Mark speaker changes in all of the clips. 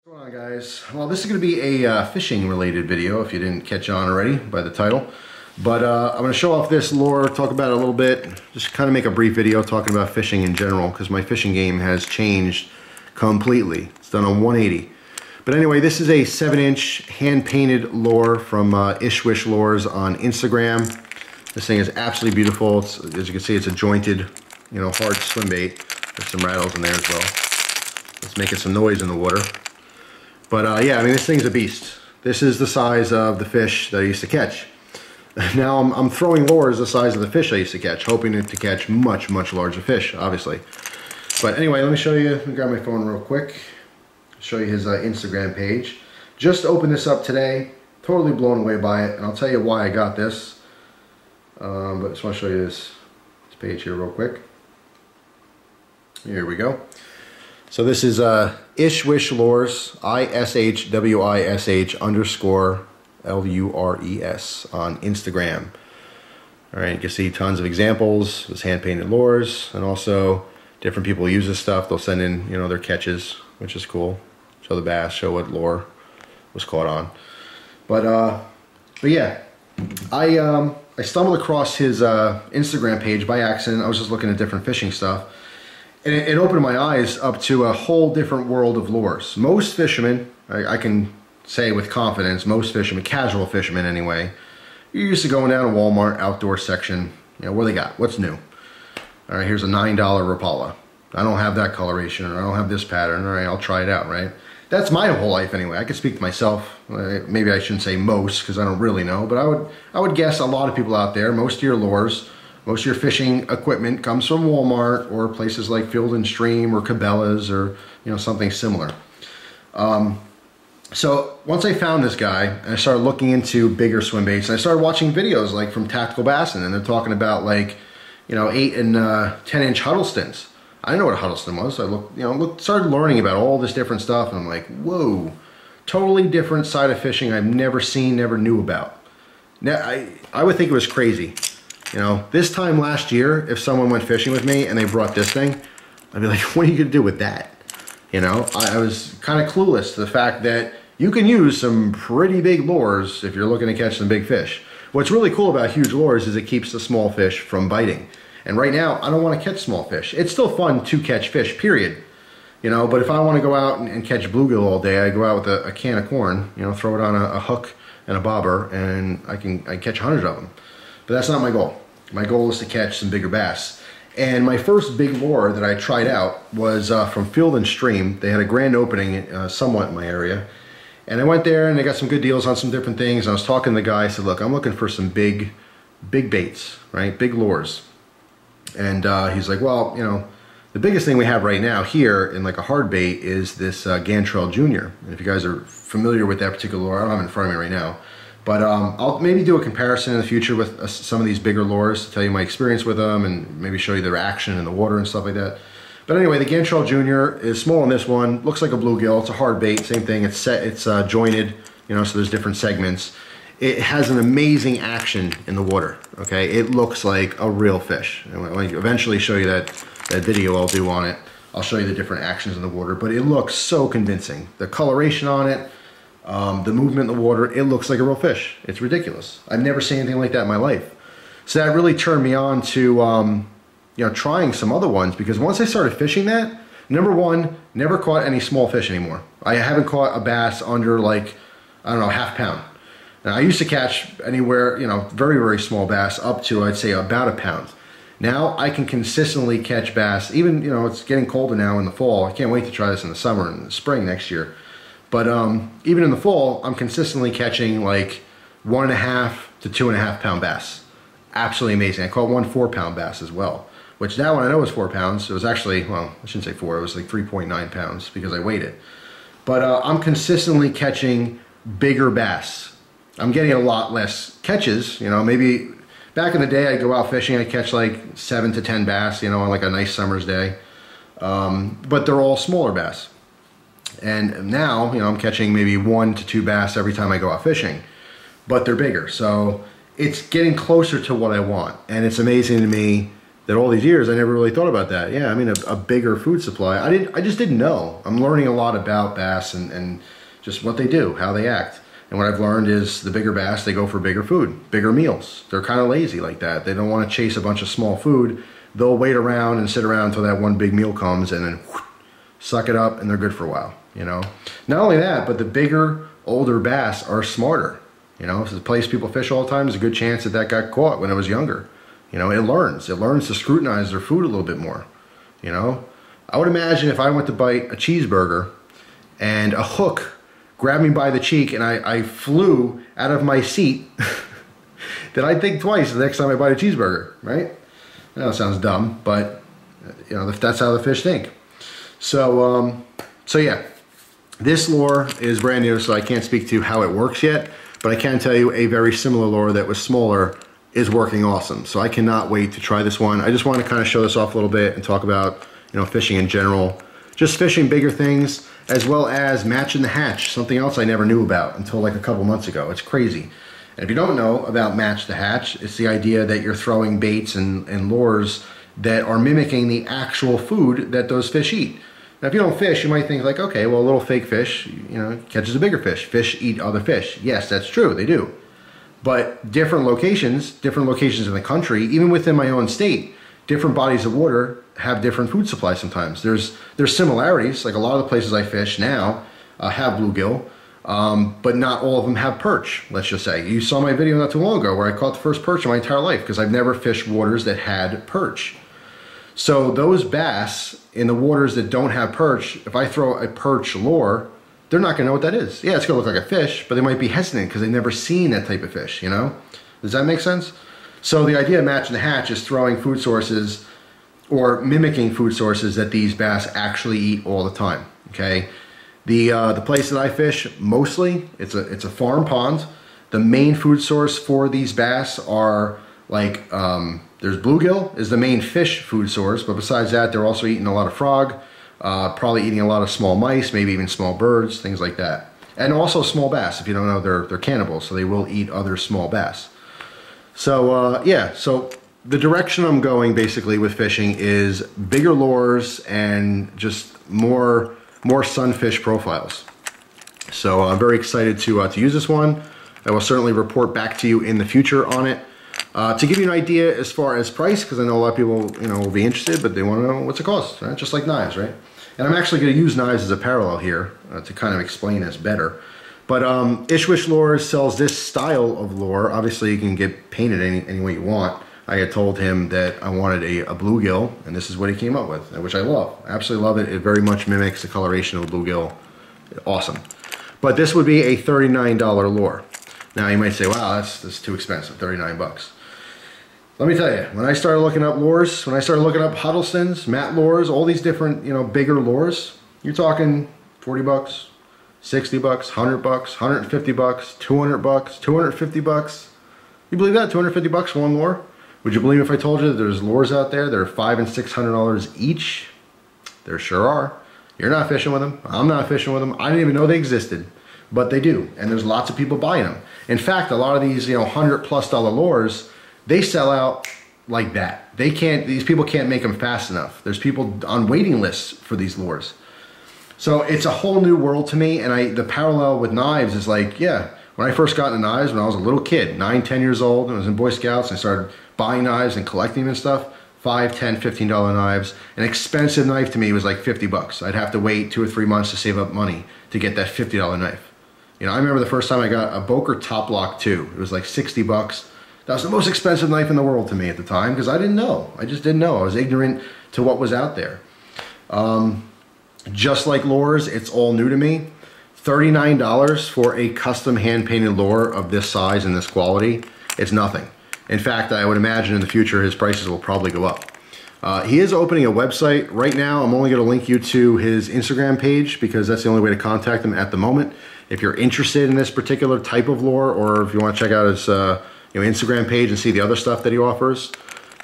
Speaker 1: What's going on, guys? Well, this is going to be a fishing related video if you didn't catch on already by the title, but I'm going to show off this lure, talk about it a little bit, just kind of make a brief video talking about fishing in general because my fishing game has changed completely. It's done on 180. But anyway, this is a 7-inch hand painted lure from Ishwish Lures on Instagram. This thing is absolutely beautiful. It's, as you can see, it's a jointed, hard swim bait. There's some rattles in there as well. It's making some noise in the water. But yeah, I mean, this thing's a beast. This is the size of the fish that I used to catch. Now I'm throwing lures the size of the fish I used to catch, hoping to catch much, much larger fish, obviously. But anyway, let me show you, let me grab my phone real quick, show you his Instagram page. Just opened this up today, totally blown away by it, and I'll tell you why I got this. But I just want to show you this page here real quick. Here we go. So this is Ishwish Lures, ISHWISH_LURES on Instagram. All right, you can see tons of examples. This hand-painted lures, and also different people use this stuff. They'll send in, their catches, which is cool. Show the bass, show what lure was caught on. But yeah, I stumbled across his Instagram page by accident. I was just looking at different fishing stuff. And it opened my eyes up to a whole different world of lures. Most fishermen, I can say with confidence, most fishermen, casual fishermen anyway, you're used to going down to Walmart outdoor section. What do they got? What's new? All right, here's a $9 Rapala. I don't have that coloration, or I don't have this pattern. All right, I'll try it out, right? That's my whole life anyway. I could speak to myself. Maybe I shouldn't say most because I don't really know, but I would guess a lot of people out there, most of your lures, most of your fishing equipment comes from Walmart or places like Field and Stream or Cabela's or something similar. So once I found this guy and I started looking into bigger swim baits, and I started watching videos like from Tactical Bassin, and they're talking about like 8 and 10-inch Huddlestons. I didn't know what a Huddleston was. So I started learning about all this different stuff, and I'm like, whoa, totally different side of fishing I've never seen, never knew about. Now I would think it was crazy. This time last year, if someone went fishing with me and they brought this thing, I'd be like, what are you gonna do with that? I was kind of clueless to the fact that you can use some pretty big lures if you're looking to catch some big fish. What's really cool about huge lures is it keeps the small fish from biting. And right now, I don't want to catch small fish. It's still fun to catch fish, period. But if I want to go out and catch bluegill all day, I go out with a can of corn, throw it on a hook and a bobber, and I catch 100 of them. But that's not my goal. My goal is to catch some bigger bass. And my first big lure that I tried out was from Field and Stream. They had a grand opening somewhat in my area. And I went there and they got some good deals on some different things. I was talking to the guy, I said, look, I'm looking for some big baits, right? Big lures. And he's like, well, the biggest thing we have right now here in like a hard bait is this Gantrel Jr. And if you guys are familiar with that particular lure, I don't have it in front of me right now. But I'll maybe do a comparison in the future with some of these bigger lures to tell you my experience with them and maybe show you their action in the water and stuff like that. But anyway, the Gantrel Jr. is small on this one. Looks like a bluegill. It's a hard bait. Same thing. It's set. It's jointed. So there's different segments. It has an amazing action in the water. Okay, it looks like a real fish. And when I eventually show you that video I'll do on it, I'll show you the different actions in the water. But it looks so convincing. The coloration on it. The movement in the water, it looks like a real fish. It's ridiculous. I've never seen anything like that in my life. So that really turned me on to trying some other ones, because once I started fishing that, number one, never caught any small fish anymore. I haven't caught a bass under like, I don't know, ½ pound. Now I used to catch anywhere, very, very small bass up to, I'd say, about a pound. Now I can consistently catch bass, even, it's getting colder now in the fall. I can't wait to try this in the summer and the spring next year. But even in the fall, I'm consistently catching like 1.5 to 2.5 pound bass. Absolutely amazing. I caught one 4-pound bass as well, which that one I know was 4 pounds. It was actually, well, I shouldn't say 4, it was like 3.9 pounds because I weighed it. But I'm consistently catching bigger bass. I'm getting a lot less catches. Maybe back in the day I'd go out fishing, I'd catch like 7 to 10 bass, on like a nice summer's day. But they're all smaller bass. And now, I'm catching maybe 1 to 2 bass every time I go out fishing, but they're bigger. So it's getting closer to what I want. And it's amazing to me that all these years I never really thought about that. Yeah, I mean a bigger food supply. I just didn't know. I'm learning a lot about bass and just what they do, how they act. And what I've learned is the bigger bass, they go for bigger food, bigger meals. They're kind of lazy like that. They don't want to chase a bunch of small food. They'll wait around and sit around until that one big meal comes and then whoosh, suck it up and they're good for a while, you know. Not only that, but the bigger, older bass are smarter. You know, if it's a place people fish all the time, there's a good chance that that got caught when it was younger. You know, it learns to scrutinize their food a little bit more, you know. I would imagine if I went to bite a cheeseburger and a hook grabbed me by the cheek and I flew out of my seat, then I'd think twice the next time I bite a cheeseburger, right? I know it sounds dumb, but you know, that's how the fish think. So, so yeah, this lure is brand new, so I can't speak to how it works yet, but I can tell you a very similar lure that was smaller is working awesome. So I cannot wait to try this one. I just want to kind of show this off a little bit and talk about, you know, fishing in general, just fishing bigger things, as well as matching the hatch, something else I never knew about until like a couple months ago. It's crazy. And if you don't know about match the hatch, it's the idea that you're throwing baits and lures that are mimicking the actual food that those fish eat. Now, if you don't fish, you might think like, okay, well, a little fake fish, you know, catches a bigger fish. Fish eat other fish. Yes, that's true, they do. But different locations in the country, even within my own state, different bodies of water have different food supplies sometimes. There's similarities, like a lot of the places I fish now have bluegill, but not all of them have perch, let's just say. You saw my video not too long ago where I caught the first perch in my entire life because I've never fished waters that had perch. So those bass in the waters that don't have perch, if I throw a perch lure, they're not gonna know what that is. Yeah, it's gonna look like a fish, but they might be hesitant because they've never seen that type of fish, you know? Does that make sense? So the idea of matching the hatch is throwing food sources or mimicking food sources that these bass actually eat all the time, okay? The place that I fish, mostly, it's a farm pond. The main food source for these bass are like, there's bluegill is the main fish food source, but besides that, they're also eating a lot of frog, probably eating a lot of small mice, maybe even small birds, things like that. And also small bass. If you don't know, they're cannibals, so they will eat other small bass. So yeah, so the direction I'm going basically with fishing is bigger lures and just more sunfish profiles. So I'm very excited to use this one. I will certainly report back to you in the future on it. To give you an idea as far as price, because I know a lot of people, you know, will be interested, but they want to know what's it cost, right? Just like knives, right? And I'm actually going to use knives as a parallel here to kind of explain this better. But Ishwish Lures sells this style of lure. Obviously, you can get painted any way you want. I had told him that I wanted a bluegill, and this is what he came up with, which I love. I absolutely love it. It very much mimics the coloration of a bluegill. Awesome. But this would be a $39 lure. Now, you might say, wow, that's too expensive, 39 bucks. Let me tell you, when I started looking up lures, when I started looking up Huddlestons, Matt lures, all these different, you know, bigger lures, you're talking 40 bucks, 60 bucks, 100 bucks, 150 bucks, 200 bucks, 250 bucks. You believe that? 250 bucks for one lure? Would you believe if I told you that there's lures out there that are $500 and $600 each? There sure are. You're not fishing with them. I'm not fishing with them. I didn't even know they existed, but they do. And there's lots of people buying them. In fact, a lot of these, you know, $100+ lures, they sell out like that. They can't, these people can't make them fast enough. There's people on waiting lists for these lures. So it's a whole new world to me, and the parallel with knives is like, yeah, when I first got into knives when I was a little kid, 9, 10 years old, and I was in Boy Scouts, and I started buying knives and collecting them and stuff, $5, $10, $15 knives. An expensive knife to me was like 50 bucks. I'd have to wait 2 or 3 months to save up money to get that $50 knife. You know, I remember the first time I got a Boker Top Lock 2. It was like 60 bucks. That was the most expensive knife in the world to me at the time because I didn't know. I just didn't know. I was ignorant to what was out there. Just like lures, it's all new to me. $39 for a custom hand-painted lure of this size and this quality, it's nothing. In fact, I would imagine in the future his prices will probably go up. He is opening a website right now. I'm only going to link you to his Instagram page because that's the only way to contact him at the moment. If you're interested in this particular type of lure, or if you want to check out his Instagram page and see the other stuff that he offers,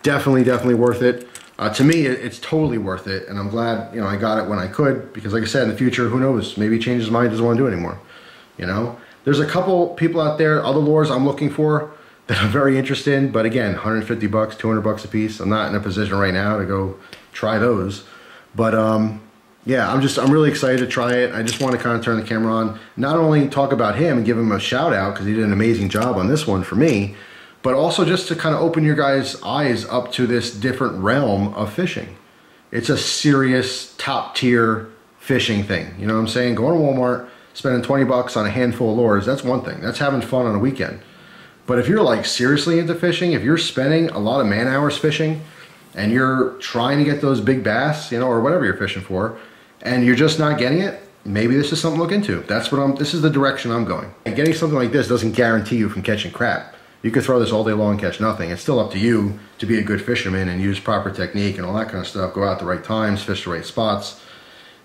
Speaker 1: definitely worth it. To me, it's totally worth it, and I'm glad I got it when I could, because like I said, in the future, who knows? Maybe he changes his mind, doesn't want to do it anymore. You know, there's a couple people out there, other lures I'm looking for that I'm very interested in. But again, 150 bucks, 200 bucks a piece. I'm not in a position right now to go try those. But yeah, I'm really excited to try it. I just want to kind of turn the camera on, not only talk about him and give him a shout out because he did an amazing job on this one for me, but also just to kind of open your guys' eyes up to this different realm of fishing. It's a serious top tier fishing thing. You know what I'm saying? Going to Walmart, spending 20 bucks on a handful of lures, that's one thing. That's having fun on a weekend. But if you're like seriously into fishing, if you're spending a lot of man hours fishing and you're trying to get those big bass, you know, or whatever you're fishing for, and you're just not getting it, maybe this is something to look into. This is the direction I'm going. And getting something like this doesn't guarantee you from catching crap. You could throw this all day long and catch nothing. It's still up to you to be a good fisherman and use proper technique and all that kind of stuff. Go out the right times, fish the right spots.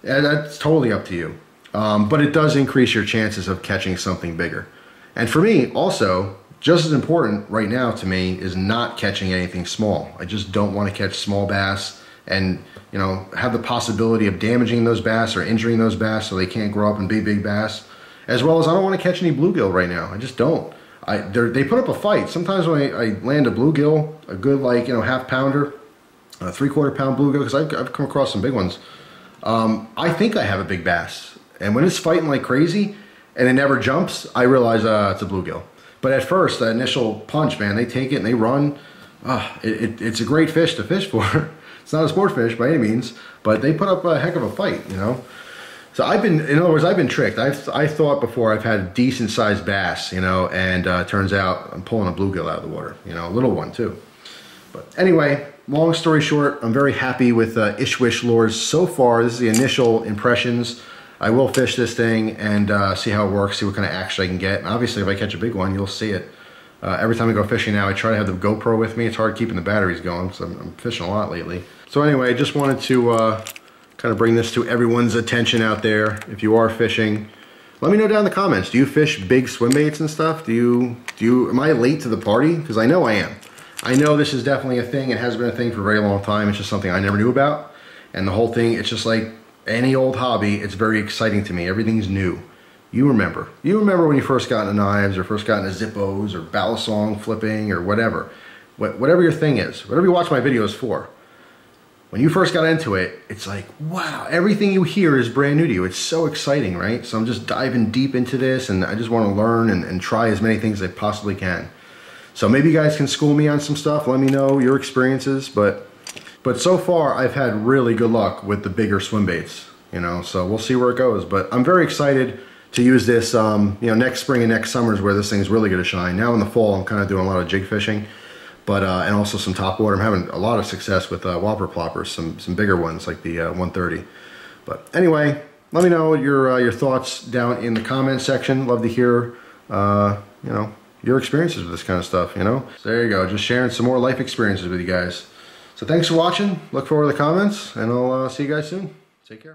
Speaker 1: And that's totally up to you. But it does increase your chances of catching something bigger. And for me, also, just as important right now to me is not catching anything small. I just don't want to catch small bass and, you know, have the possibility of damaging those bass or injuring those bass so they can't grow up and be big bass. As well as I don't want to catch any bluegill right now. I just don't. They put up a fight. Sometimes when I land a bluegill, a good, like, you know, half pounder, a 3/4 pound bluegill, because I've come across some big ones, I think I have a big bass. And when it's fighting like crazy and it never jumps, I realize it's a bluegill. But at first, the initial punch, man, they take it and they run. It's a great fish to fish for. It's not a sport fish by any means, but they put up a heck of a fight, you know. So in other words, I've been tricked. I thought before I've had a decent sized bass, you know, and turns out I'm pulling a bluegill out of the water, you know, a little one too. But anyway, long story short, I'm very happy with Ishwish lures so far. This is the initial impressions. I will fish this thing and see how it works, see what kind of action I can get. And obviously, if I catch a big one, you'll see it. Every time I go fishing now, I try to have the GoPro with me. It's hard keeping the batteries going, so I'm fishing a lot lately. So anyway, I just wanted to kind of bring this to everyone's attention out there. If you are fishing, let me know down in the comments. Do you fish big swim baits and stuff? Am I late to the party? Because I know I am. I know this is definitely a thing. It has been a thing for a very long time. It's just something I never knew about. And the whole thing, it's just like any old hobby. It's very exciting to me. Everything's new. You remember when you first got into knives or first got into Zippos or balisong flipping or whatever. Whatever your thing is, whatever you watch my videos for. When you first got into it, it's like, wow, everything you hear is brand new to you. It's so exciting, right? So I'm just diving deep into this and I just want to learn and try as many things as I possibly can. So maybe you guys can school me on some stuff. Let me know your experiences. But so far, I've had really good luck with the bigger swim baits, you know, so we'll see where it goes. But I'm very excited to use this, you know, next spring and next summer is where this thing's really going to shine. Now in the fall, I'm kind of doing a lot of jig fishing. But and also some top water. I'm having a lot of success with whopper ploppers, some bigger ones like the 130. But anyway, let me know your thoughts down in the comment section. Love to hear you know, your experiences with this kind of stuff. You know, so there you go. Just sharing some more life experiences with you guys. So thanks for watching. Look forward to the comments, and I'll see you guys soon. Take care.